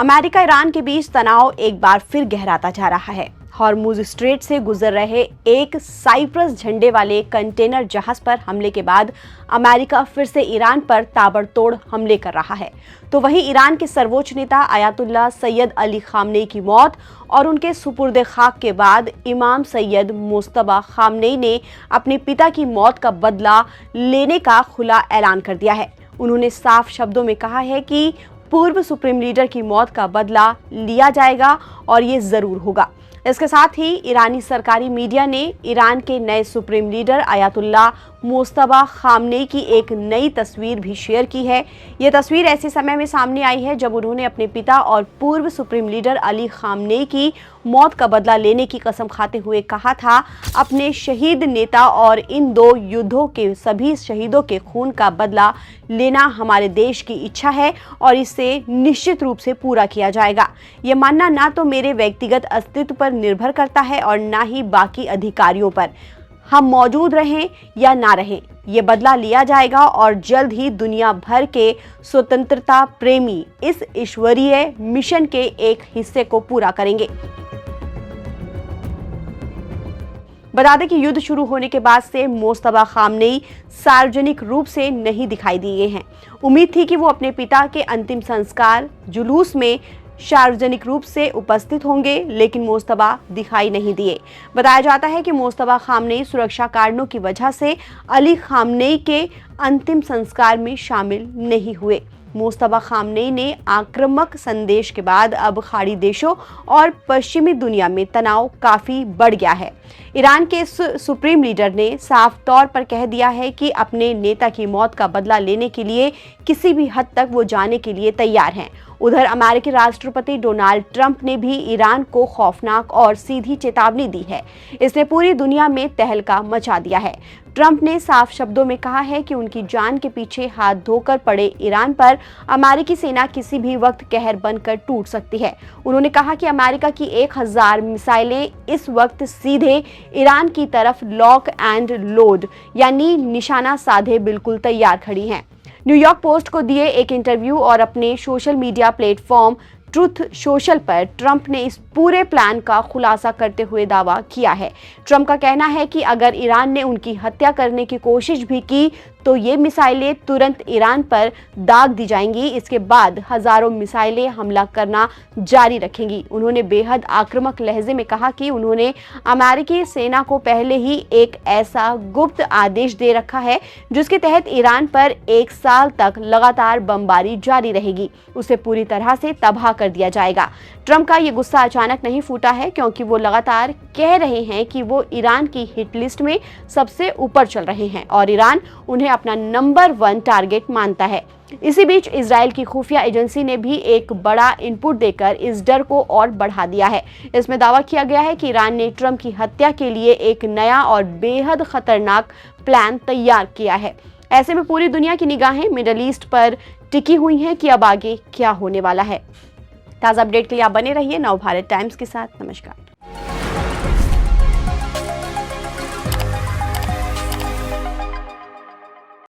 America Iran के बीच तनाव एक बार फिर गहराता जा रहा है। हॉर्मुज स्ट्रेट से गुजर रहे एक साइप्रस झंडे वाले कंटेनर जहाज पर हमले के बाद अमेरिका फिर से ईरान पर ताबड़तोड़ हमले कर रहा है। तो वहीं ईरान के सर्वोच्च नेता आयतुल्लाह सैयद अली खामनेई की मौत और उनके सुपुर्द खाक के बाद इमाम सैयद मुज्तबा खामनेई ने अपने पिता की मौत का बदला लेने का खुला ऐलान कर दिया है। उन्होंने साफ शब्दों में कहा है कि पूर्व सुप्रीम लीडर की मौत का बदला लिया जाएगा और ये जरूर होगा। इसके साथ ही ईरानी सरकारी मीडिया ने ईरान के नए supreme leader Ayatollah Mojtaba Khamenei की एक नई तस्वीर भी शेयर की है। ये तस्वीर ऐसे समय में सामने आई है जब उन्होंने अपने पिता और पूर्व सुप्रीम लीडर अली खामनेई की मौत का बदला लेने की कसम खाते हुए कहा था, अपने शहीद नेता और इन दो युद्धों के सभी शहीदों के खून का बदला लेना हमारे देश की इच्छा है और इसे निश्चित रूप से पूरा किया जाएगा। ये मानना ना तो मेरे व्यक्तिगत अस्तित्व पर निर्भर करता है और ना ही बाकी अधिकारियों पर। हम मौजूद रहें या ना रहें, ये बदला लिया जाएगा और जल्द ही दुनिया भर के स्वतंत्रता प्रेमी इस ईश्वरीय मिशन के एक हिस्से को पूरा करेंगे। बता दें कि युद्ध शुरू होने के बाद से मुज्तबा खामनेई सार्वजनिक रूप से नहीं दिखाई दिए हैं। उम्मीद थी कि वो अपने पिता के अंतिम संस्कार जुलूस में सार्वजनिक रूप से उपस्थित होंगे, लेकिन मुज्तबा दिखाई नहीं दिए। बताया जाता है कि मुज्तबा खामनेई सुरक्षा कारणों की वजह से अली खामनेई के अंतिम संस्कार में शामिल नहीं हुए। मुज्तबा खामनेई ने आक्रामक संदेश के बाद अब खाड़ी देशों और पश्चिमी दुनिया में तनाव काफी बढ़ गया है। ईरान के सुप्रीम लीडर ने साफ तौर पर कह दिया है कि अपने नेता की मौत का बदला लेने के लिए किसी भी हद तक वो जाने के लिए तैयार हैं। उधर अमेरिकी राष्ट्रपति डोनाल्ड ट्रंप ने भी ईरान को खौफनाक और सीधी चेतावनी दी है। इसने पूरी दुनिया में तहलका मचा दिया है। ट्रंप ने साफ शब्दों में कहा है कि उनकी जान के पीछे हाथ धोकर पड़े ईरान पर अमेरिकी सेना किसी भी वक्त कहर बनकर टूट सकती है। उन्होंने कहा कि अमेरिका की 1000 मिसाइलें इस वक्त सीधे ईरान की तरफ लॉक एंड लोड यानी निशाना साधे बिल्कुल तैयार खड़ी हैं। न्यूयॉर्क पोस्ट को दिए एक इंटरव्यू और अपने social media platform truth social पर ट्रंप ने इस पूरे प्लान का खुलासा करते हुए दावा किया है। ट्रंप का कहना है कि अगर ईरान ने उनकी हत्या करने की कोशिश भी की तो ये मिसाइलें तुरंत ईरान पर दाग दी जाएंगी। इसके बाद हजारों मिसाइलें हमला करना जारी रखेंगी। उन्होंने बेहद आक्रामक लहजे में कहा कि उन्होंने अमेरिकी सेना को पहले ही एक ऐसा गुप्त आदेश दे रखा है जिसके तहत ईरान पर 1 साल तक लगातार बमबारी जारी रहेगी, उसे पूरी तरह से तबाह कर दिया जाएगा। ट्रंप का ये गुस्सा अचानक नहीं फूटा है, क्योंकि वो लगातार कह रहे हैं कि वो ईरान की हिट लिस्ट में सबसे ऊपर चल रहे हैं और ईरान उन्हें अपना नंबर 1 टारगेट मानता है। इसी बीच इजराइल की खुफिया एजेंसी ने भी एक बड़ा इनपुट देकर इस डर को और बढ़ा दिया है। इसमें दावा किया गया है कि ईरान ने ट्रंप की हत्या के लिए एक नया और बेहद खतरनाक प्लान तैयार किया है। ऐसे में पूरी दुनिया की निगाहें मिडल ईस्ट पर टिकी हुई हैं कि अब आगे क्या होने वाला है। ताज़ा अपडेट के लिए आप बने रहिए नवभारत टाइम्स के साथ। नमस्कार।